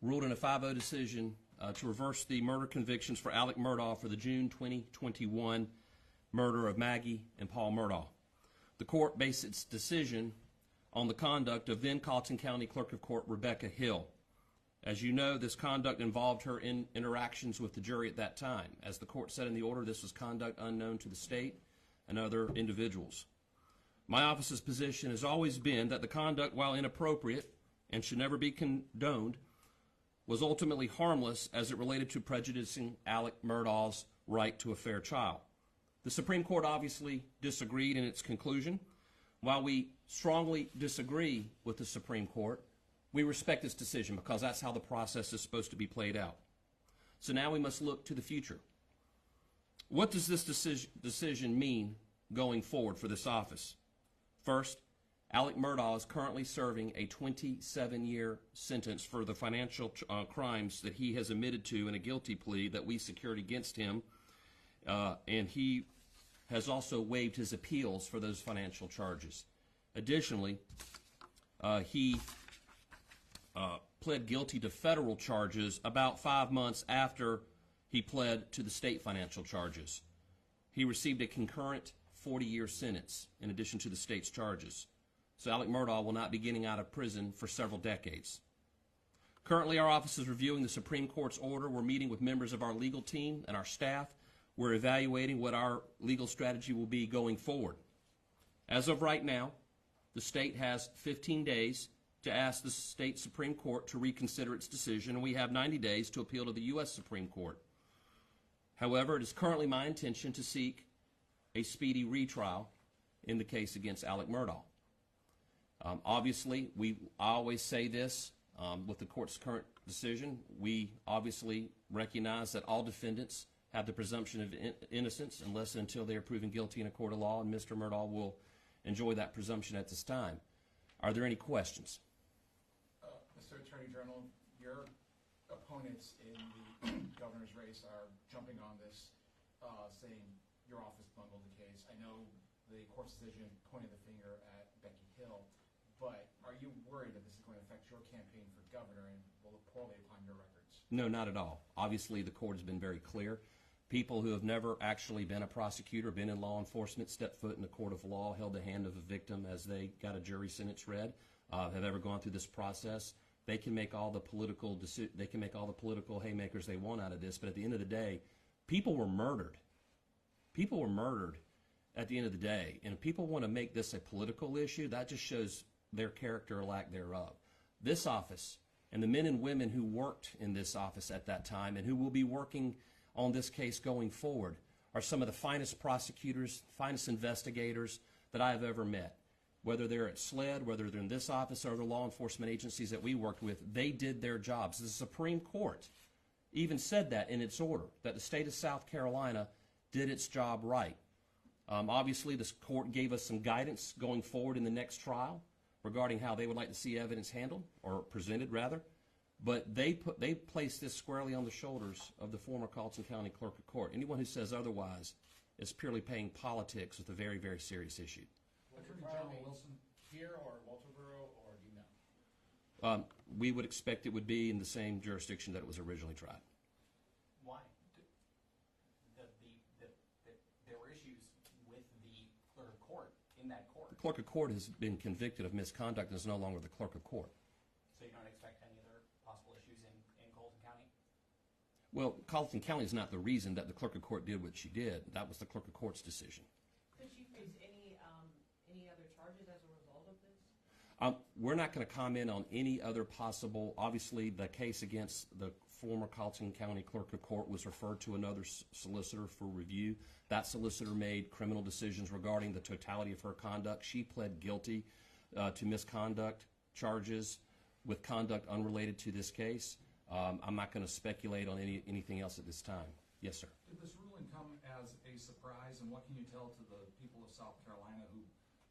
ruled in a 5-0 decision to reverse the murder convictions for Alex Murdaugh for the June 2021 murder of Maggie and Paul Murdaugh. The court based its decision on the conduct of then Colleton County Clerk of Court Rebecca Hill. As you know, this conduct involved her interactions with the jury at that time. As the court said in the order, this was conduct unknown to the state and other individuals. My office's position has always been that the conduct, while inappropriate and should never be condoned, was ultimately harmless as it related to prejudicing Alex Murdaugh's right to a fair trial. The Supreme Court obviously disagreed in its conclusion. While we strongly disagree with the Supreme Court, we respect this decision because that's how the process is supposed to be played out. So now we must look to the future. What does this decision mean going forward for this office? First, Alex Murdaugh is currently serving a 27-year sentence for the financial crimes that he has admitted to in a guilty plea that we secured against him, and he has also waived his appeals for those financial charges. Additionally, he pled guilty to federal charges about 5 months after he pled to the state financial charges. He received a concurrent 40-year sentence in addition to the state's charges. So Alex Murdaugh will not be getting out of prison for several decades. Currently, our office is reviewing the Supreme Court's order. We're meeting with members of our legal team and our staff. We're evaluating what our legal strategy will be going forward. As of right now, the state has 15 days to ask the state Supreme Court to reconsider its decision, and we have 90 days to appeal to the U.S. Supreme Court. However, it is currently my intention to seek a speedy retrial in the case against Alex Murdaugh. Obviously, I always say this with the court's current decision. We obviously recognize that all defendants have the presumption of innocence unless and until they are proven guilty in a court of law, and Mr. Murdaugh will enjoy that presumption at this time. Are there any questions? Mr. Attorney General, your opponents in the governor's race are jumping on this, saying your office bungled the case. I know the court's decision pointed the finger at Becky Hill, but are you worried that this is going to affect your campaign for governor and will look poorly upon your records? No, not at all. Obviously, the court has been very clear. People who have never actually been a prosecutor, been in law enforcement, stepped foot in a court of law, held the hand of a victim as they got a jury sentence read, have ever gone through this process. They can make all the political haymakers they want out of this, but at the end of the day, people were murdered. People were murdered at the end of the day, and if people want to make this a political issue, that just shows their character or lack thereof. This office and the men and women who worked in this office at that time and who will be working on this case going forward are some of the finest prosecutors, finest investigators that I have ever met. Whether they're at SLED, whether they're in this office or other law enforcement agencies that we worked with, they did their jobs. The Supreme Court even said that in its order, that the state of South Carolina did its job right. Obviously, this court gave us some guidance going forward in the next trial regarding how they would like to see evidence handled, or presented rather. But they placed this squarely on the shoulders of the former Colleton County Clerk of Court. Anyone who says otherwise is purely playing politics with a very, very serious issue. Attorney General Wilson here or Walterboro, or do you know? We would expect it would be in the same jurisdiction that it was originally tried. Why? There were issues with the clerk of court in that court. The clerk of court has been convicted of misconduct and is no longer the clerk of court. So you don't expect any other possible issues in Colleton County? Well, Colleton County is not the reason that the clerk of court did what she did. That was the clerk of court's decision. Could she face any other charges as a result of this? We're not going to comment on any other possible. Obviously, the case against the former Colleton County Clerk of Court was referred to another solicitor for review. That solicitor made criminal decisions regarding the totality of her conduct. She pled guilty to misconduct charges with conduct unrelated to this case. I'm not going to speculate on anything else at this time. Yes, sir. Did this ruling come as a surprise, and what can you tell to the people of South Carolina who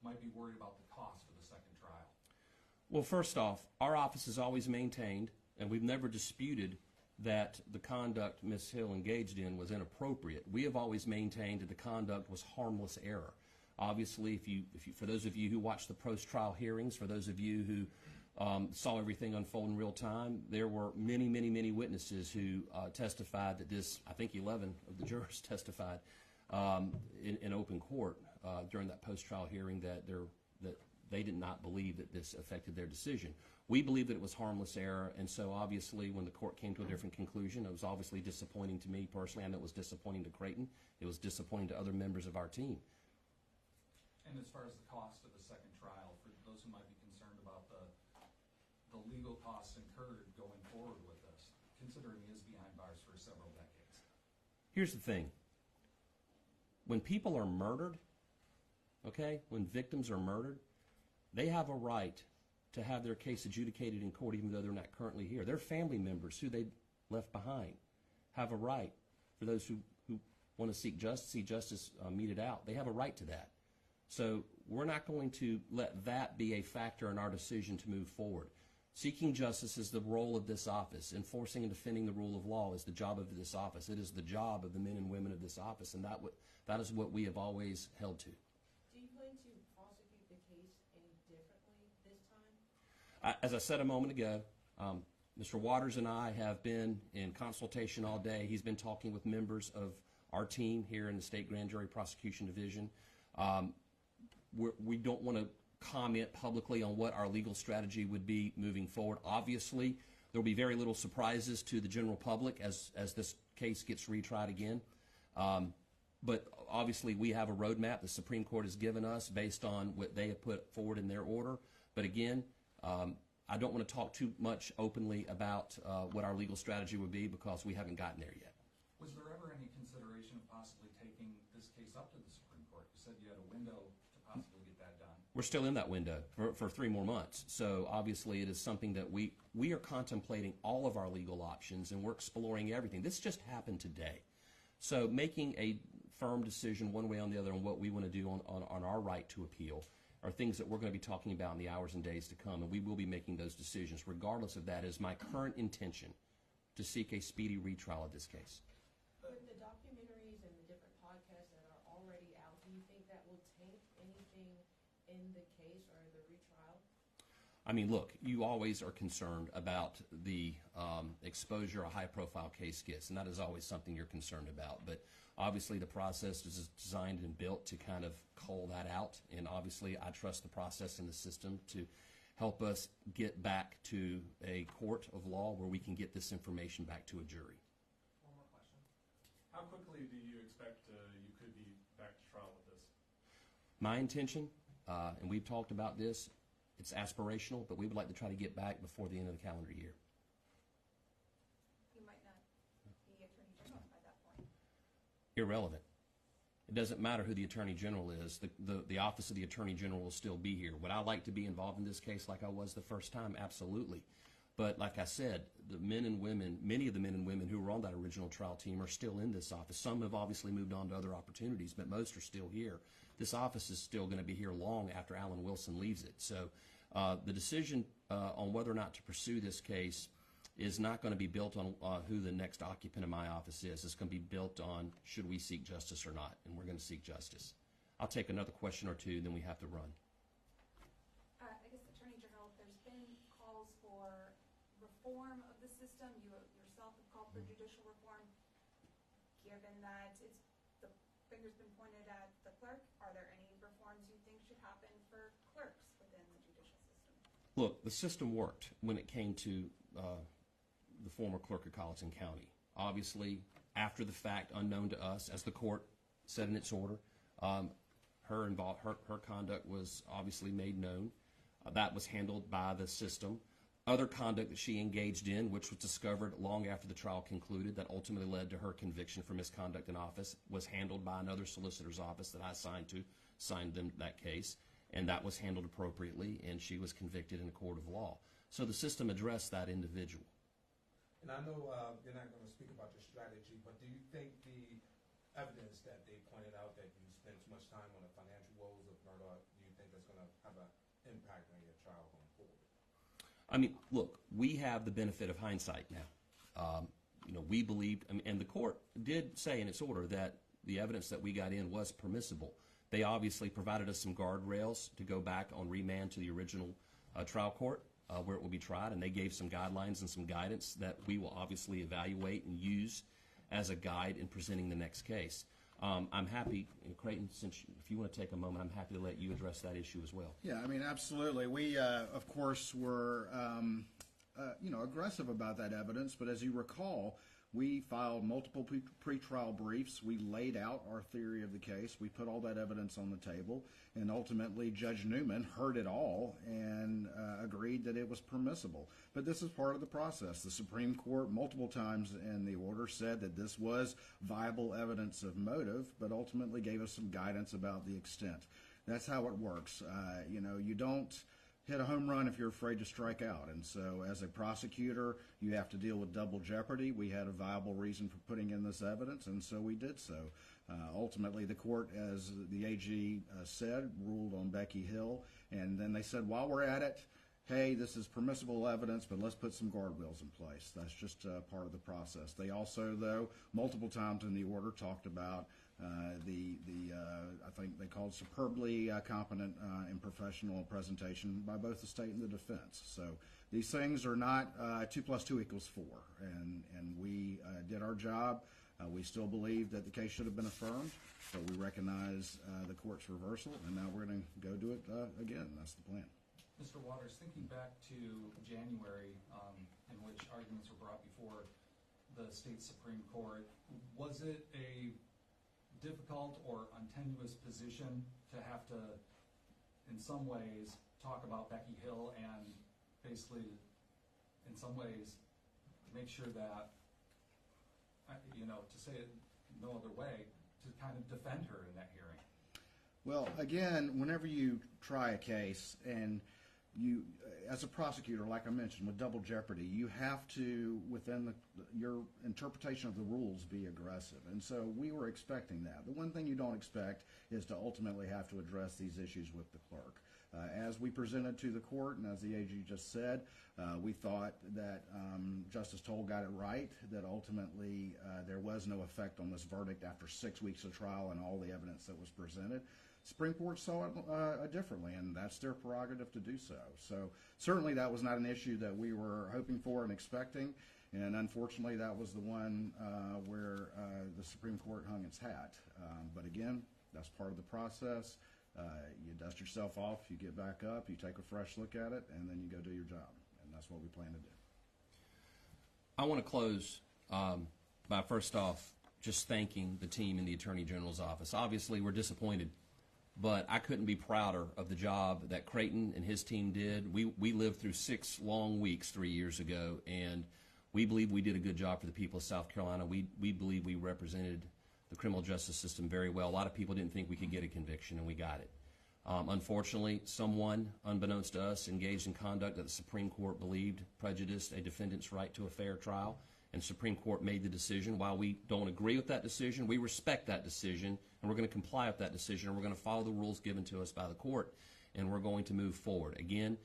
might be worried about the cost for the second trial? Well, first off, our office has always maintained, and we've never disputed, that the conduct Ms. Hill engaged in was inappropriate. We have always maintained that the conduct was harmless error. Obviously, for those of you who watched the post-trial hearings, for those of you who saw everything unfold in real time. There were many, many, many witnesses who testified that this, I think 11 of the jurors testified in open court during that post-trial hearing that they did not believe that this affected their decision. We believe that it was harmless error, and so obviously when the court came to a different conclusion, it was obviously disappointing to me personally. I know it was disappointing to Creighton. It was disappointing to other members of our team. And as far as the cost of the second trial, for those who might be concerned about the legal costs incurred going forward with this, considering he is behind bars for several decades. Here's the thing. When people are murdered, okay, when victims are murdered, they have a right to have their case adjudicated in court even though they're not currently here. Their family members who they left behind have a right, for those who want to see justice meted out, they have a right to that. So we're not going to let that be a factor in our decision to move forward. Seeking justice is the role of this office. Enforcing and defending the rule of law is the job of this office. It is the job of the men and women of this office, and that is what we have always held to. Do you plan to prosecute the case any differently this time? As I said a moment ago, Mr. Waters and I have been in consultation all day. He's been talking with members of our team here in the State Grand Jury Prosecution Division. We don't want to comment publicly on what our legal strategy would be moving forward. Obviously, there will be very little surprises to the general public as this case gets retried again. But obviously, we have a roadmap the Supreme Court has given us based on what they have put forward in their order. But again, I don't want to talk too much openly about what our legal strategy would be because we haven't gotten there yet. Was there ever any consideration of possibly taking this case up to the Supreme Court? You said you had a window to possibly get that done. We're still in that window for 3 more months. So obviously it is something that we are contemplating all of our legal options, and we're exploring everything. This just happened today. So making a firm decision one way or the other on what we want to do on our right to appeal are things that we're going to be talking about in the hours and days to come, and we will be making those decisions. Regardless of that, is my current intention to seek a speedy retrial of this case. With the documentaries and the different podcasts that are already out, do you think that will taint anything in the case or the retrial? I mean, look, you always are concerned about the exposure a high-profile case gets, and that is always something you're concerned about. But obviously the process is designed and built to kind of cull that out, and obviously I trust the process and the system to help us get back to a court of law where we can get this information back to a jury. One more question. How quickly do you expect you could be back to trial with this? My intention, and we've talked about this, it's aspirational, but we would like to try to get back before the end of the calendar year. You might not be Attorney General by that point. Irrelevant. It doesn't matter who the Attorney General is. The Office of the Attorney General will still be here. Would I like to be involved in this case like I was the first time? Absolutely. But like I said, the men and women, many of the men and women who were on that original trial team are still in this office. Some have obviously moved on to other opportunities, but most are still here. This office is still going to be here long after Alan Wilson leaves it. So the decision on whether or not to pursue this case is not going to be built on who the next occupant of my office is. It's going to be built on should we seek justice or not, and we're going to seek justice. I'll take another question or two, then we have to run. I guess, Attorney General, there's been calls for reform of the system. You yourself have called for judicial reform. Given that the finger's been pointed at the clerk, are there any reforms you think should happen for clerks within the judicial system? Look, the system worked when it came to the former clerk of Colleton County. Obviously, after the fact, unknown to us, as the court said in its order, her conduct was obviously made known. That was handled by the system. Other conduct that she engaged in, which was discovered long after the trial concluded, that ultimately led to her conviction for misconduct in office, was handled by another solicitor's office that I signed them that case, and that was handled appropriately, and she was convicted in a court of law. So the system addressed that individual. And I know you're not going to speak about your strategy, but do you think the evidence that they pointed out that you spent too much time on the financial woes of Murdaugh, do you think that's going to have an impact on your trial going forward? I mean, look, we have the benefit of hindsight now. We believed, and the court did say in its order that the evidence that we got in was permissible. They obviously provided us some guardrails to go back on remand to the original trial court. where it will be tried, and they gave some guidelines and some guidance that we will obviously evaluate and use as a guide in presenting the next case. I'm happy, Creighton, if you want to take a moment, I'm happy to let you address that issue as well. Yeah, I mean, absolutely. We, of course, were, aggressive about that evidence. But as you recall, we filed multiple pretrial briefs. We laid out our theory of the case. We put all that evidence on the table. And ultimately, Judge Newman heard it all and agreed that it was permissible. But this is part of the process. The Supreme Court multiple times in the order said that this was viable evidence of motive, but ultimately gave us some guidance about the extent. That's how it works. You don't hit a home run if you're afraid to strike out. And so as a prosecutor, you have to deal with double jeopardy. We had a viable reason for putting in this evidence, and so we did so. Ultimately, the court, as the AG said, ruled on Becky Hill, and then they said, while we're at it, hey, this is permissible evidence, but let's put some guardrails in place. That's just part of the process. They also, though, multiple times in the order talked about I think they called superbly competent and professional presentation by both the state and the defense. So these things are not 2 + 2 = 4, and we did our job. We still believe that the case should have been affirmed, but we recognize the court's reversal, and now we're going to go do it again. That's the plan. Mr. Waters, thinking back to January, in which arguments were brought before the state Supreme Court, was it a difficult or untenuous position to have to, in some ways, talk about Becky Hill and basically, in some ways, make sure that, to say it no other way, to kind of defend her in that hearing? Well, again, whenever you try a case and you, as a prosecutor, like I mentioned, with double jeopardy, you have to, within your interpretation of the rules, be aggressive. And so we were expecting that. The one thing you don't expect is to ultimately have to address these issues with the clerk. As we presented to the court, and as the AG just said, we thought that Justice Toll got it right, that ultimately there was no effect on this verdict after 6 weeks of trial and all the evidence that was presented. Supreme Court saw it differently, and that's their prerogative to do so. So certainly that was not an issue that we were hoping for and expecting, and unfortunately that was the one where the Supreme Court hung its hat. But again, that's part of the process. You dust yourself off, you get back up, you take a fresh look at it, and then you go do your job, and that's what we plan to do. I want to close by first off just thanking the team in the Attorney General's office. Obviously, we're disappointed, but I couldn't be prouder of the job that Creighton and his team did. We lived through 6 long weeks 3 years ago, and we believe we did a good job for the people of South Carolina. We believe we represented the criminal justice system very well. A lot of people didn't think we could get a conviction, and we got it. Unfortunately, someone, unbeknownst to us, engaged in conduct that the Supreme Court believed prejudiced a defendant's right to a fair trial, and Supreme Court made the decision. While we don't agree with that decision, we respect that decision, and we're going to comply with that decision, and we're going to follow the rules given to us by the court, and we're going to move forward. Again,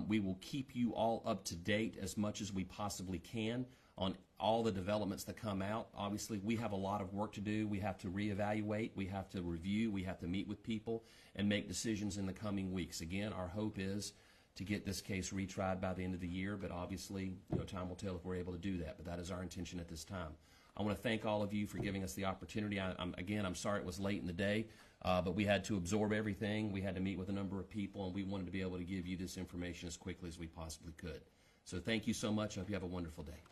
we will keep you all up to date as much as we possibly can on all the developments that come out. Obviously, we have a lot of work to do. We have to reevaluate, we have to review, we have to meet with people and make decisions in the coming weeks. Again, our hope is to get this case retried by the end of the year, but obviously, time will tell if we're able to do that, but that is our intention at this time. I want to thank all of you for giving us the opportunity. I'm sorry it was late in the day, but we had to absorb everything. We had to meet with a number of people, and we wanted to be able to give you this information as quickly as we possibly could. So thank you so much. I hope you have a wonderful day.